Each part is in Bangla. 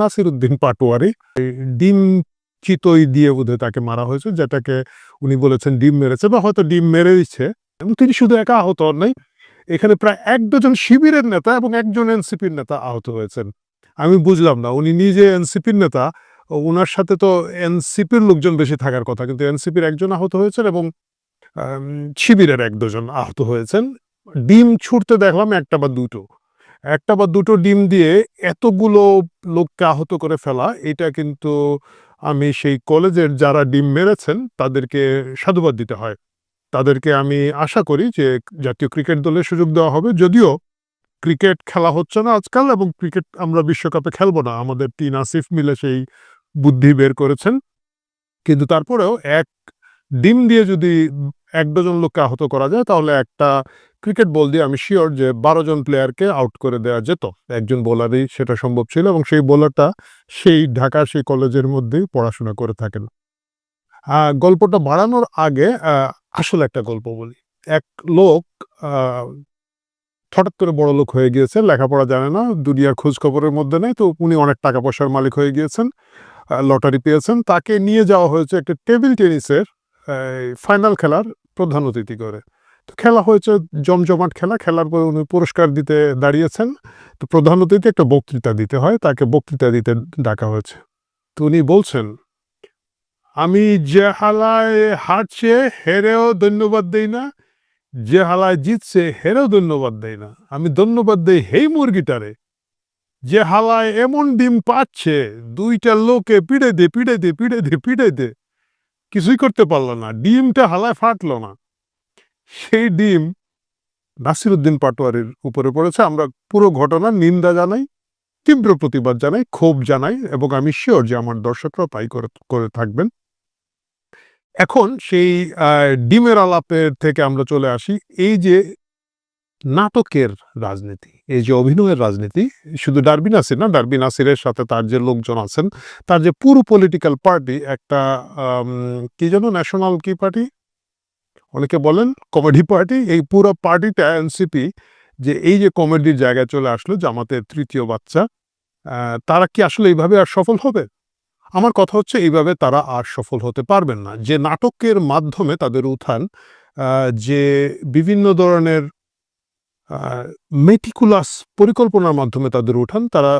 নাসিরউদ্দিন পাটোয়ারি ডিম চিতই দিয়ে বোধহয় তাকে মারা হয়েছে, যেটাকে উনি বলেছেন ডিম মেরেছে বা হয়তো ডিম মেরেইছে। এবং তিনি শুধু একা আহত হন নাই, এখানে প্রায় ১ ডজন শিবিরের নেতা এবং একজন এনসিপির নেতা আহত হয়েছেন। আমি বুঝলাম না, উনি নিজে এনসিপির নেতা, উনার সাথে তো এনসিপির লোকজন বেশি থাকার কথা, কিন্তু এনসিপির একজন আহত হয়েছেন এবং আম শিবিরের ১ ডজন আহত হয়েছেন। ডিম ছুঁড়তে দেখলাম ১ টা বা ২ টো। ১ টা বা ২ টো ডিম দিয়ে এতগুলো লোককে আহত করে ফেলা, এটা কিন্তু আমি সেই কলেজের যারা ডিম মেরেছেন তাদেরকে সাধুবাদ দিতে হয়। তাদেরকে আমি আশা করি যে জাতীয় ক্রিকেট দলে সুযোগ দেওয়া হবে। যদিও ক্রিকেট খেলা হচ্ছে না আজকাল এবং ক্রিকেট আমরা বিশ্বকাপে খেলব না। আমাদের ৩ আসিফ মিলে সেই বুদ্ধি বের করেছেন। কিন্তু তারপরেও ডিম দিয়ে যদি ১ ডজন লোককে আহত করা যায়, তাহলে একটা ক্রিকেট বল দিয়ে আমি সিওর যে ১২ জন প্লেয়ারকে আউট করে দেওয়া যেত। একজন বোলারই সেটা সম্ভব ছিল এবং সেই বোলারটা সেই ঢাকার সেই কলেজের মধ্যেই পড়াশোনা করে থাকেন। গল্পটা বাড়ানোর আগে আসলে একটা গল্প বলি। এক লোক আ হঠাৎ করে বড়লোক হয়ে গিয়েছে, লেখাপড়া জানে না, দুনিয়ার খোঁজ খবরের মধ্যে নেই। তো উনি অনেক টাকা পয়সার মালিক হয়ে গিয়েছেন, লটারি পেয়েছেন। তাকে নিয়ে যাওয়া হয়েছে একটা টেবিল টেনিসের ফাইনাল খেলার প্রধান অতিথি করে। তো খেলা হয়েছে, জমজমাট খেলা। খেলার পরে উনি পুরস্কার দিতে দাঁড়িয়েছেন। তো প্রধান অতিথি একটা বক্তৃতা দিতে হয়, তাকে বক্তৃতা দিতে ডাকা হয়েছে। তো উনি বলছেন, "আমি যে হালায় হারছে হেরেও ধন্যবাদ দেই না, যে হালায় জিতছে হেরেও ধন্যবাদ দেই না। আমি ধন্যবাদ দেই হেই মুরগিটারে, যে হালায় এমন ডিম পাচ্ছে ২ টা লোকে পিড়াই দে। কিছুই করতে পারল না। ডিমটা হালায় ফাটলো না।" সেই ডিম নাসিরউদ্দিন পাটোয়ারির উপরে পড়েছে। আমরা পুরো ঘটনার নিন্দা জানাই, তীব্র প্রতিবাদ জানাই, ক্ষোভ জানাই এবং আমি সিওর যে আমার দর্শকরাও তাই করে থাকবেন। এখন সেই ডিমের আলাপের থেকে আমরা চলে আসি এই যে নাটকের রাজনীতি, এই যে অভিনয়ের রাজনীতি, শুধু ডারবি নাসির না, ডারবি নাসিরের সাথে তার যে লোকজন আছেন, তার যে পুরো পলিটিক্যাল পার্টি একটা আম কি যেন ন্যাশনাল কি পার্টি? অনেকে বলেন কমেডি পার্টি। এই পুরো পার্টিটা এনসিপি যে এই যে কমেডির জায়গায় চলে আসলো, জামাতের ৩য় বাচ্চা, তারা কি আসলে এইভাবে আর সফল হবে? আমার কথা হচ্ছে এইভাবে তারা আর সফল হতে পারবেন না। যে নাটকের মাধ্যমে তাদের উত্থান, যে বিভিন্ন ধরনের আ মেটিকুলাস পরিকল্পনার মাধ্যমে তাদের উঠান, তারা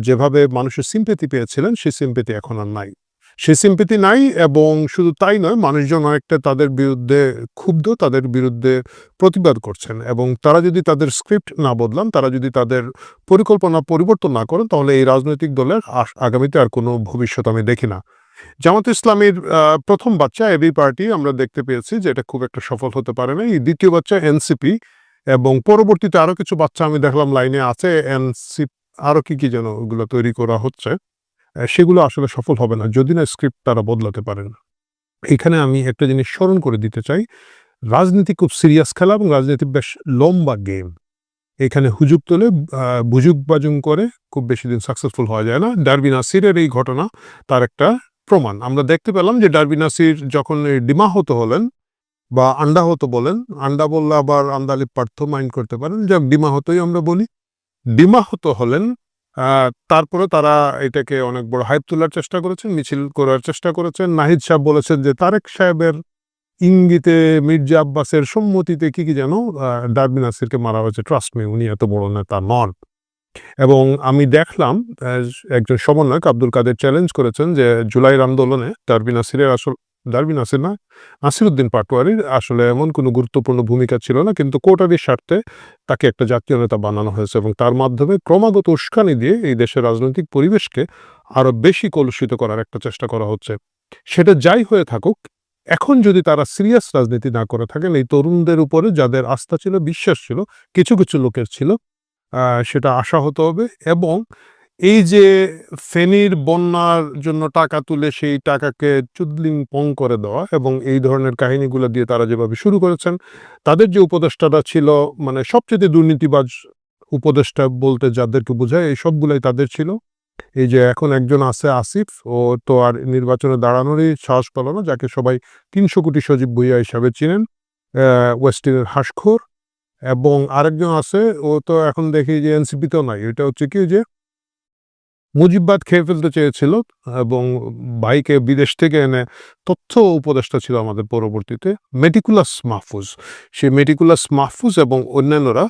যেভাবে মানুষের সিম্প্যাথি পেয়েছিলেন, সেই সিম্প্যাথি এখন আর নাই। সেই সিম্প্যাথি নাই এবং শুধু তাই নয়, মানুষজন অনেকটা তাদের বিরুদ্ধে ক্ষুব্ধ, তাদের বিরুদ্ধে প্রতিবাদ করছেন এবং তারা যদি তাদের স্ক্রিপ্ট না বদলান, তারা যদি তাদের পরিকল্পনা পরিবর্তন না করেন, তাহলে এই রাজনৈতিক দলের আগামীতে আর কোনো ভবিষ্যৎ আমি দেখি না। জামাত ইসলামীর ১ম বাচ্চা এবি পার্টি আমরা দেখতে পেয়েছি যে এটা খুব একটা সফল হতে পারে নাই। ২য় বাচ্চা এনসিপি এবং পরবর্তীতে আরো কিছু বাচ্চা আমি দেখলাম লাইনে আছে, আরো কি যেন ওগুলো তৈরি করা হচ্ছে। সেগুলো আসলে সফল হবে না যদি না স্ক্রিপ্ট তারা বদলাতে পারেন। এখানে আমি একটা জিনিস স্মরণ করে দিতে চাই, রাজনীতি খুব সিরিয়াস খেলা এবং রাজনীতি বেশ লম্বা গেম। এখানে হুজুগ তোলে, বুজুগ-বাজুং করে খুব বেশিদিন সাকসেসফুল হওয়া যায় না। ডারবি নাসিরের এই ঘটনা তার একটা প্রমাণ। আমরা দেখতে পেলাম যে ডারবি নাসির যখন ডিমাহত হলেন বা আন্ডাহত বলেন, আন্ডা বললে আবার আন্দালিব পার্থ মাইন্ড করতে পারেন। যাক, ডিমাহতই আমরা বলি। ডিমাহত হলেন, তারপরে তারা এটাকে অনেক বড় হাইপ তোলার চেষ্টা করেছেন, মিছিল করার চেষ্টা করেছেন। নাহিদ সাহেব বলেছেন যে তারেক সাহেবের ইঙ্গিতে, মির্জা আব্বাসের সম্মতিতে কি যেন ডারবি নাসিরকে মারা হয়েছে। ট্রাস্ট মি, উনি এত বড় নেতা নন। এবং আমি দেখলাম একজন সমন্বয়ক আব্দুল কাদের চ্যালেঞ্জ করেছেন যে জুলাইয়ের আন্দোলনে ডারবি নাসির না, নাসিরউদ্দিন পাটোয়ারির আসলে এমন কোনো গুরুত্বপূর্ণ ভূমিকা ছিল না। কিন্তু কোটারির স্বার্থে তাকে একটা জাতীয় নেতা বানানো হয়েছে এবং তার মাধ্যমে ক্রমাগত উস্কানি দিয়ে এই দেশের রাজনৈতিক পরিবেশকে আরো বেশি কলুষিত করার একটা চেষ্টা করা হচ্ছে। সেটা যাই হয়ে থাকুক, এখন যদি তারা সিরিয়াস রাজনীতি না করে থাকেন, এই তরুণদের উপরে যাদের আস্থা ছিল, বিশ্বাস ছিল, কিছু লোকের ছিল, সেটা আশাহত হবে এবং এই যে ফেনীর বন্যার জন্য টাকা তুলে সেই টাকাকে চুদলিং-পং করে দেওয়া এবং এই ধরনের কাহিনীগুলো দিয়ে তারা যেভাবে শুরু করেছেন, তাদের যে উপদেষ্টারা ছিল, মানে সবচাইতে দুর্নীতিবাজ উপদেষ্টা বলতে যাদেরকে বোঝায়, এই সবগুলাই তাদের ছিল। এই যে এখন একজন আছে আসিফ, ও তো আর নির্বাচনে দাঁড়ানোরই সাহস পেল না, যাকে সবাই ৩০০ কোটি সজীব ভুঁইয়া হিসাবে চিনেন, ওয়েস্টিনের হাঁসখোর। এবং আরেকজন আছে, ও তো এখন দেখি যে এনসিপিতেও নাই। এটা হচ্ছে কি যে মুজিববাদ খেয়ে ফেলতে চেয়েছিল এবং ভাইকে বিদেশ থেকে এনে তথ্য উপদেষ্টা ছিল আমাদের পরবর্তীতে মেটিকুলাস মাহফুজ। সেই মেটিকুলাস মাহফুজ এবং অন্যান্যরা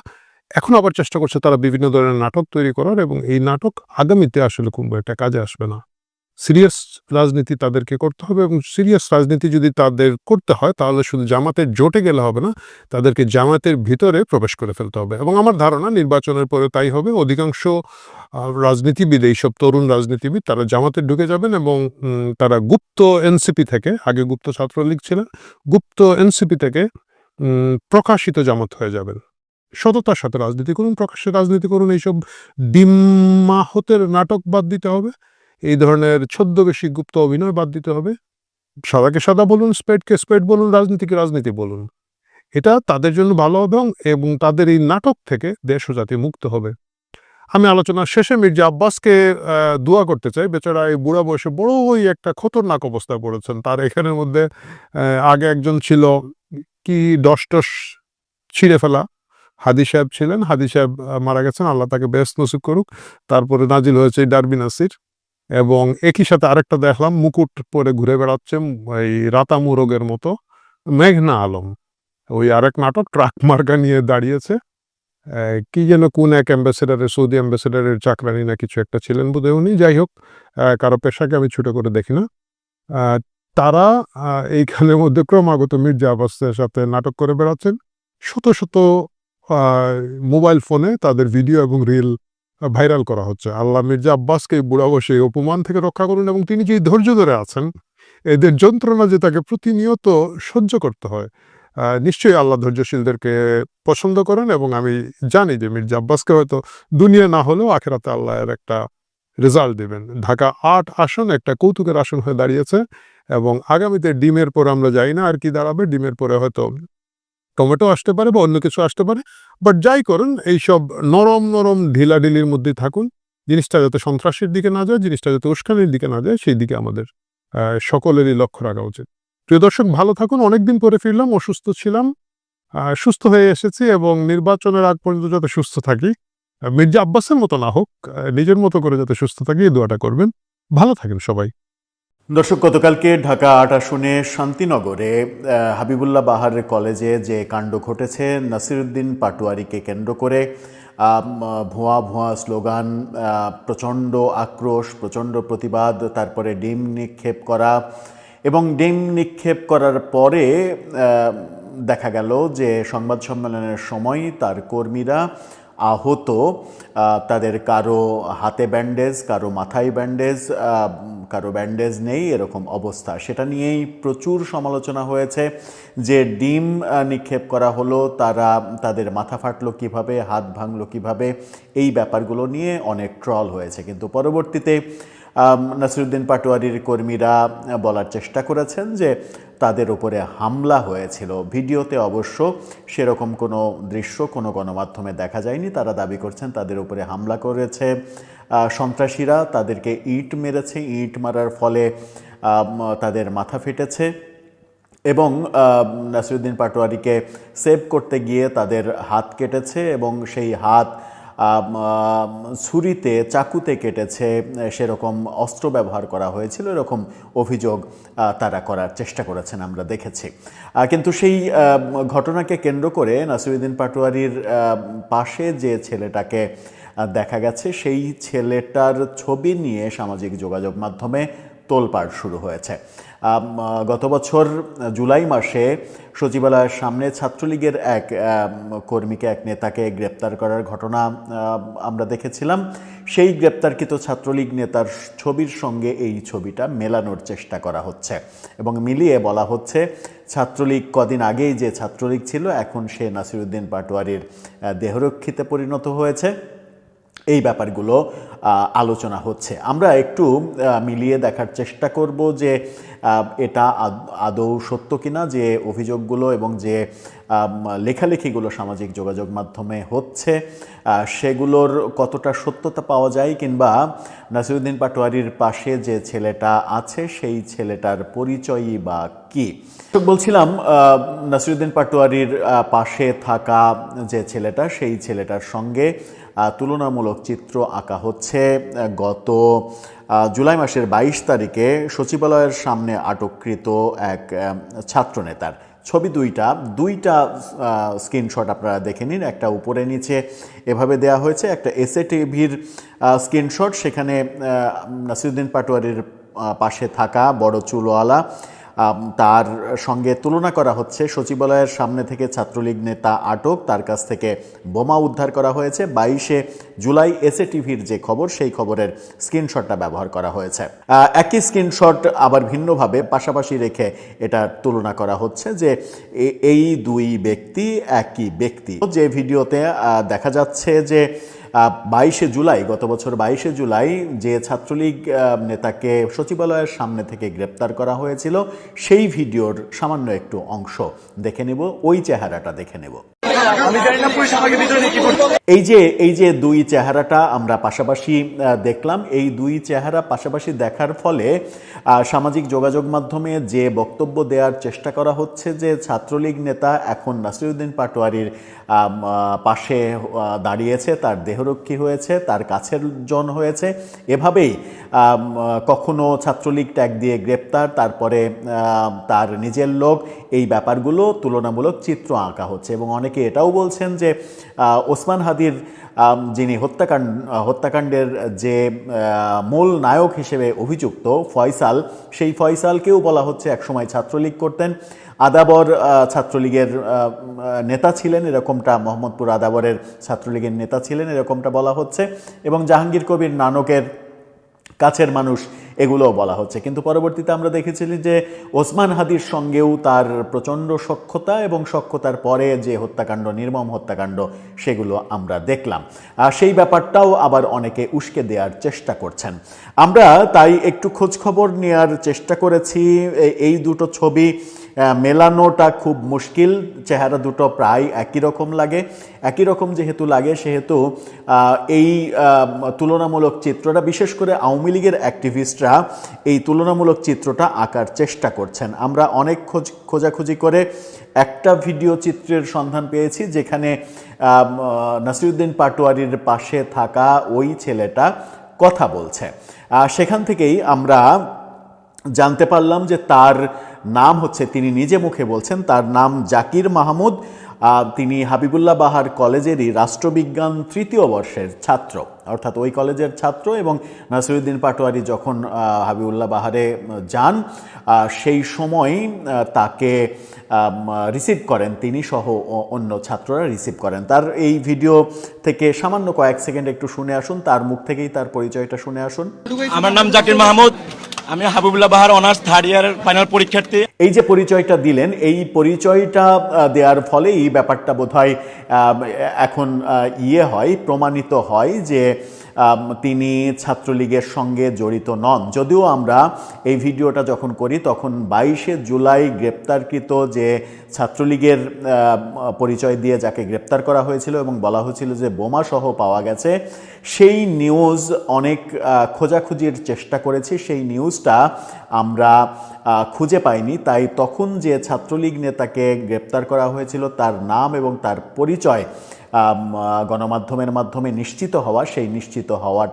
এখন আবার চেষ্টা করছে তারা বিভিন্ন ধরনের নাটক তৈরি করার, এবং এই নাটক আগামীতে আসলে খুব একটা কাজে আসবে না। সিরিয়াস রাজনীতি তাদেরকে করতে হবে, এবং সিরিয়াস রাজনীতি যদি তাদের করতে হয় তাহলে শুধু জামাতের জোটে গেলে হবে না, তাদেরকে জামাতের ভিতরে প্রবেশ করে ফেলতে হবে। এবং আমার ধারণা নির্বাচনের পরে তাই হবে। অধিকাংশ রাজনীতিবিদ, এইসব তরুণ রাজনীতিবিদ, তারা জামাতে ঢুকে যাবেন এবং তারা গুপ্ত এনসিপি থেকে, আগে গুপ্ত ছাত্রলীগ ছিলেন, গুপ্ত এনসিপি থেকে প্রকাশিত জামাত হয়ে যাবেন। সততার সাথে রাজনীতি করুন, প্রকাশ্যে রাজনীতি করুন। এইসব ডিম্মাহতের নাটক বাদ দিতে হবে, এই ধরনের ছদ্মবেশী গুপ্ত অভিনয় বাদ দিতে হবে। সাদাকে সাদা বলুন, স্পেডকে স্পেড বলুন, রাজনীতিকে রাজনীতি বলুন। এটা তাদের জন্য ভালো হবে, এবং তাদের এই নাটক থেকে দেশ ও জাতি মুক্ত হবে। আমি আলোচনার শেষে মির্জা আব্বাসকে দোয়া করতে চাই। বেচারা এই বুড়া বয়সে বড়ই একটা খতরনাক অবস্থায় পড়েছেন। তার এখানের মধ্যে আগে একজন ছিল কি ডস ছিঁড়ে ফেলা, হাদি সাহেব ছিলেন। হাদি সাহেব মারা গেছেন, আল্লাহ তাকে বেহেশত নসিব করুক। তারপরে নাজিল হয়েছে ডারবি নাসির, এবং একই সাথে আরেকটা দেখলাম মুকুট পরে ঘুরে বেড়াচ্ছে এই রাতামু রোগের মতো, মেঘনা আলম। ওই আরেক নাটক ট্রাক মার্কা নিয়ে দাঁড়িয়েছে। কি যেন কোন এক অ্যাম্বাসেডারের, সৌদি অ্যাম্বাসেডারের চাকরানি না কিছু একটা ছিলেন বোধহয় উনি। যাই হোক, কারো পেশাকে আমি ছোট করে দেখি না। তারা এইখানের মধ্যে ক্রমাগত মির্জা আব্বাসের সাথে নাটক করে বেড়াচ্ছেন। শত শত মোবাইল ফোনে তাদের ভিডিও এবং রিল ভাইরাল করা হচ্ছে। আল্লাহ মির্জা আব্বাসকে বুড়া বসে এই অপমান থেকে রক্ষা করুন, এবং তিনি যে ধৈর্য ধরে আছেন, এদের যন্ত্রণা যে তাকে প্রতিনিয়ত সহ্য করতে হয়, নিশ্চয়ই আল্লাহ ধৈর্যশীলদেরকে পছন্দ করেন। এবং আমি জানি যে মির্জা আব্বাসকে হয়তো দুনিয়া না হলেও আখেরাতে আল্লাহ এর একটা রেজাল্ট দেবেন। ঢাকা ৮ আসন একটা কৌতুকের আসন হয়ে দাঁড়িয়েছে, এবং আগামীতে ডিমের পরে আমরা যাই না আর কি দাঁড়াবে। ডিমের পরে হয়তো টমেটো আসতে পারে বা অন্য কিছু আসতে পারে। বাট যাই করুন, এইসব নরম নরম ঢিলাঢিলির মধ্যে থাকুন। জিনিসটা যাতে সন্ত্রাসের দিকে না যায়, জিনিসটা যাতে উস্কানির দিকে না যায়, সেই দিকে আমাদের সকলেরই লক্ষ্য রাখা উচিত। প্রিয় দর্শক, ভালো থাকুন। অনেকদিন পরে ফিরলাম, অসুস্থ ছিলাম, সুস্থ হয়ে এসেছি, এবং নির্বাচনের আগ পর্যন্ত যাতে সুস্থ থাকি, মির্জা আব্বাসের মতো না হোক, নিজের মতো করে যাতে সুস্থ থাকি, এই দোয়াটা করবেন। ভালো থাকেন সবাই। দর্শক, গতকালকে ঢাকা ৮ আসনে শান্তিনগরে হাবিবুল্লাহ বাহার কলেজে যে কাণ্ড ঘটেছে, নাসিরউদ্দিন পাটোয়ারিকে কেন্দ্র করে ভুয়া ভুয়া স্লোগান, প্রচণ্ড আক্রোশ, প্রচণ্ড প্রতিবাদ, তারপরে ডিম নিক্ষেপ করা, এবং ডিম নিক্ষেপ করার পরে দেখা গেল যে সংবাদ সম্মেলনের সময় তার কর্মীরা আহত, তাদের কারো হাতে ব্যান্ডেজ, কারো মাথায় ব্যান্ডেজ, কারো ব্যান্ডেজ নেই, এরকম অবস্থা। সেটা নিয়েই প্রচুর সমালোচনা হয়েছে যে ডিম নিক্ষেপ করা হলো, তাদের মাথা ফাটলো কিভাবে, হাত ভাঙলো কিভাবে, এই ব্যাপারগুলো নিয়ে অনেক ট্রল হয়েছে। কিন্তু পরবর্তীতে নাসিরউদ্দিন পাটোয়ারির কর্মীরা বলার চেষ্টা করেছেন যে তাদের উপরে হামলা হয়েছিল। ভিডিওতে অবশ্য সেরকম কোনো দৃশ্য কোনো গণমাধ্যমে দেখা যায়নি। তারা দাবি করছেন তাদের উপরে হামলা করেছে সন্ত্রাসীরা, তাদেরকে ইট মেরেছে, ইট মারার ফলে তাদের মাথা ফেটেছে, এবং নাসিরউদ্দিন পাটোয়ারিকে সেভ করতে গিয়ে তাদের হাত কেটেছে, এবং সেই হাত ছুরিতে, চাকুতে কেটেছে, সেরকম অস্ত্র ব্যবহার করা হয়েছিল, এরকম অভিযোগ তারা করার চেষ্টা করেছেন, আমরা দেখেছি। কিন্তু সেই ঘটনাকে কেন্দ্র করে নাসিরউদ্দিন পাটোয়ারির পাশে যে ছেলেটাকে দেখা গেছে, সেই ছেলেটার ছবি নিয়ে সামাজিক যোগাযোগ মাধ্যমে তোলপাড় শুরু হয়েছে। গত বছর জুলাই মাসে সচিবালয়ের সামনে ছাত্রলীগের এক কর্মীকে, এক নেতাকে গ্রেপ্তার করার ঘটনা আমরা দেখেছিলাম। সেই গ্রেপ্তারকৃত ছাত্রলীগ নেতার ছবির সঙ্গে এই ছবিটা মেলানোর চেষ্টা করা হচ্ছে, এবং মিলিয়ে বলা হচ্ছে ছাত্রলীগ কদিন আগেই যে ছাত্রলীগ ছিল, এখন সে নাসিরউদ্দিন পাটোয়ারির দেহরক্ষীতে পরিণত হয়েছে। এই ব্যাপারগুলো আলোচনা হচ্ছে। আমরা একটু মিলিয়ে দেখার চেষ্টা করব যে এটা আদৌ সত্য কিনা, যে অভিযোগগুলো এবং যে লেখালেখিগুলো সামাজিক যোগাযোগ মাধ্যমে হচ্ছে সেগুলোর কতটা সত্যতা পাওয়া যায়, কিংবা নাসিরউদ্দিন পাটোয়ারির পাশে যে ছেলেটা আছে সেই ছেলেটার পরিচয়ই বা কী। বলছিলাম, নাসিরউদ্দিন পাটোয়ারির পাশে থাকা যে ছেলেটা, সেই ছেলেটার সঙ্গে তুলনামূলক চিত্র আঁকা হচ্ছে। গত জুলাই মাসের 22 তারিখে সচিবালয়ের সামনে আটককৃত এক ছাত্রনেতার ছবি দুইটা স্ক্রিনশট আপনারা দেখে নিন। একটা উপরে নিচে এভাবে দেয়া হয়েছে, একটা এসএ টিভির স্ক্রিনশট, সেখানে নাসিরুদ্দিন পাটোয়ারির পাশে থাকা বড় চুলওয়ালা তার সঙ্গে তুলনা করা হচ্ছে। সচিবালয়ের সামনে থেকে ছাত্রলীগ নেতা আটক, তার কাছ থেকে বোমা উদ্ধার করা হয়েছে। 22শে জুলাই এসএ টিভির যে খবর, সেই খবরের স্ক্রিনশটটা ব্যবহার করা হয়েছে। একই স্ক্রিনশট আবার ভিন্নভাবে পাশাপাশি রেখে এটা তুলনা করা হচ্ছে যে এই দুই ব্যক্তি একই ব্যক্তি। যে ভিডিওতে দেখা যাচ্ছে যে 22শে জুলাই, গত বছর 22শে জুলাই যে ছাত্রলীগ নেতাকে সচিবালয়ের সামনে থেকে গ্রেপ্তার করা হয়েছিল, সেই ভিডিওর সামান্য একটু অংশ দেখে নেব, ওই চেহারাটা দেখে নেব। এই যে দুই চেহারাটা আমরা পাশাপাশি দেখলাম, এই দুই চেহারা পাশাপাশি দেখার ফলে সামাজিক যোগাযোগ মাধ্যমে যে বক্তব্য দেওয়ার চেষ্টা করা হচ্ছে যে ছাত্রলীগ নেতা এখন নাসিরুদ্দিন পাটোয়ারির পাশে দাঁড়িয়েছে, তার দেহরক্ষী হয়েছে, তার কাছের জন হয়েছে, এভাবেই কখনো ছাত্রলীগ ট্যাগ দিয়ে গ্রেপ্তার, তারপরে তার নিজের লোক, এই ব্যাপারগুলো তুলনামূলক চিত্র আঁকা হচ্ছে। এবং অনেকে এটাও বলছেন যে ওসমান হাদির যিনি হত্যাকাণ্ডের যে মূল নায়ক হিসেবে অভিযুক্ত ফয়সাল, সেই ফয়সালকেও বলা হচ্ছে একসময় ছাত্রলীগ করতেন, আদাবর ছাত্রলীগের নেতা ছিলেন, এরকমটা মোহাম্মদপুর আদাবরের ছাত্রলীগের নেতা ছিলেন, এরকমটা বলা হচ্ছে। এবং জাহাঙ্গীর কবির নানকের কাছের মানুষ, এগুলোও বলা হচ্ছে। কিন্তু পরবর্তীতে আমরা দেখেছিলি যে ওসমান হাদির সঙ্গেও তার প্রচণ্ড সখ্যতা, এবং সখ্যতার পরে যে হত্যাকাণ্ড, নির্মম হত্যাকাণ্ড, সেগুলো আমরা দেখলাম। সেই ব্যাপারটাও আবার অনেকে উস্কে দেওয়ার চেষ্টা করছেন। আমরা তাই একটু খোঁজখবর নেওয়ার চেষ্টা করেছি। এই দুটো ছবি মেলানোটা খুব মুশকিল, চেহারা দুটো প্রায় একই রকম লাগে। একই রকম যেহেতু লাগে, সেহেতু এই তুলনামূলক চিত্রটা, বিশেষ করে আওয়ামী লীগের অ্যাক্টিভিস্টরা এই তুলনামূলক চিত্রটা আঁকার চেষ্টা করছেন। আমরা অনেক খোঁজাখুঁজি করে একটা ভিডিও চিত্রের সন্ধান পেয়েছি, যেখানে নাসিরুদ্দিন পাটোয়ারির পাশে থাকা ওই ছেলেটা কথা বলছে। সেখান থেকেই আমরা জানতে পারলাম যে তার নাম হচ্ছে, তিনি নিজে মুখে বলছেন, তার নাম জাকির মাহমুদ। তিনি হাবিবুল্লাহ বাহার কলেজেরই রাষ্ট্রবিজ্ঞান 3য় বর্ষের ছাত্র, অর্থাৎ ওই কলেজের ছাত্র। এবং নাসিরুদ্দিন পাটোয়ারি যখন হাবিবুল্লাহ বাহারে যান, সেই সময় তাকে রিসিভ করেন, তিনি সহ অন্য ছাত্ররা রিসিভ করেন। তার এই ভিডিও থেকে সামান্য কয়েক সেকেন্ড একটু শুনে আসুন, তার মুখ থেকেই তার পরিচয়টা শুনে আসুন। আমার নাম জাকির মাহমুদ, আমি হাবিবুল্লাহ বাহার অনার্স 3rd ইয়ারের ফাইনাল পরীক্ষার্থী। এই যে পরিচয়টা দিলেন, এই পরিচয়টা দেওয়ার ফলে এই ব্যাপারটা বোধহয় এখন প্রমাণিত হয় যে তিনি ছাত্রলীগের সঙ্গে জড়িত নন। যদিও আমরা এই ভিডিওটা যখন করি, তখন 22শে জুলাই গ্রেপ্তারকৃত যে ছাত্রলীগের পরিচয় দিয়ে যাকে গ্রেপ্তার করা হয়েছিল এবং বলা হয়েছিল যে বোমা সহ পাওয়া গেছে, সেই নিউজ অনেক খোঁজাখুঁজির চেষ্টা করেছি, সেই নিউজটা আমরা খুঁজে পাইনি। তাই তখন যে ছাত্রলীগ নেতাকে গ্রেপ্তার করা হয়েছিল, তার নাম এবং তার পরিচয় গণমাধ্যমের মাধ্যমে নিশ্চিত হওয়া, সেই নিশ্চিত হওয়ার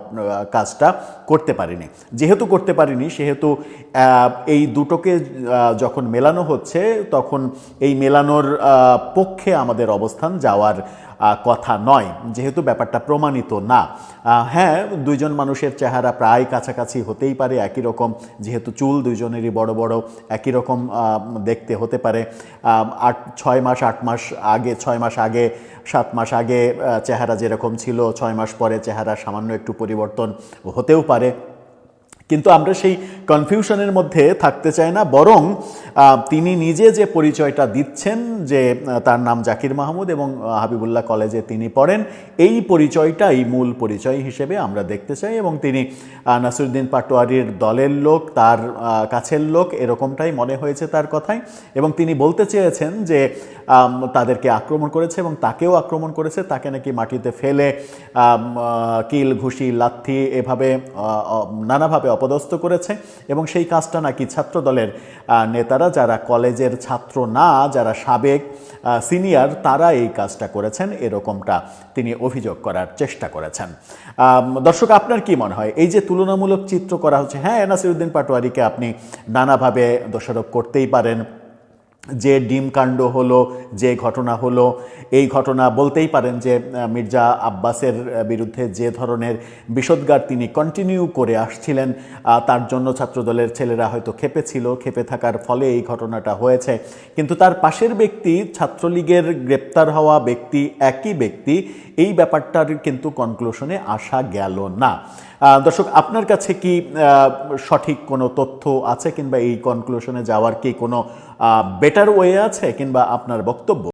কাজটা করতে পারিনি। যেহেতু করতে পারিনি, সেহেতু এই দুটোকে যখন মেলানো হচ্ছে, তখন এই মেলানোর পক্ষে আমাদের অবস্থান যাওয়ার কথা নয়, যেহেতু ব্যাপারটা প্রমাণিত না। হ্যাঁ, দুইজন মানুষের চেহারা প্রায় কাছাকাছি হতেই পারে, একই রকম, যেহেতু চুল দুইজনেরই বড় বড়, একই রকম দেখতে হতে পারে। 6 মাস 8 মাস আগে, 6 মাস আগে, 7 মাস আগে চেহারা যেরকম ছিল, 6 মাস পরে চেহারা সামান্য একটু পরিবর্তন হতেও পারে। কিন্তু আমরা সেই কনফিউশনের মধ্যে থাকতে চাই না, বরং তিনি নিজে যে পরিচয়টা দিচ্ছেন যে তার নাম জাকির মাহমুদ এবং হাবিবুল্লাহ কলেজে তিনি পড়েন, এই পরিচয়টাই মূল পরিচয় হিসেবে আমরা দেখতে চাই। এবং তিনি নাসিরুদ্দিন পাটোয়ারির দলের লোক, তার কাছের লোক, এরকমটাই মনে হয়েছে তার কথায়। এবং তিনি বলতে চেয়েছেন যে তাদেরকে আক্রমণ করেছে এবং তাকেও আক্রমণ করেছে, তাকে নাকি মাটিতে ফেলে কিল, ঘুষি, লাথি, এভাবে নানাভাবে অপদস্থ করেছে এবং সেই কাজটা নাকি ছাত্রদলের নেতারা, যারা কলেজের ছাত্র না, যারা সাবেক সিনিয়র, তারা এই কাজটা করেছেন, এরকমটা তিনি অভিযোগ করার চেষ্টা করেছেন। দর্শক, আপনার কি মনে হয় এই যে তুলনামূলক চিত্র করা হচ্ছে? হ্যাঁ, নাসিরউদ্দিন পাটোয়ারিকে আপনি নানাভাবে দোষারোপ করতেই পারেন, যে ডিম কাণ্ড হলো, যে ঘটনা হলো, এই ঘটনা বলতেই পারেন যে মির্জা আব্বাসের বিরুদ্ধে যে ধরনের বিষোদ্গার তিনি কন্টিনিউ করে আসছিলেন, তার জন্য ছাত্রদলের ছেলেরা হয়তো ক্ষেপে ছিল, ক্ষেপে থাকার ফলে এই ঘটনাটা হয়েছে। কিন্তু তার পাশের ব্যক্তি, ছাত্রলীগের গ্রেপ্তার হওয়া ব্যক্তি, একই ব্যক্তি, এই ব্যাপারটার কিন্তু কনক্লুশনে আসা গেল না। দর্শক, আপনার কাছে কি সঠিক কোনো তথ্য আছে, কিংবা এই কনক্লুশনে যাওয়ার কি কোনো বেটার ওয়ে আছে, কিংবা আপনার বক্তব্য?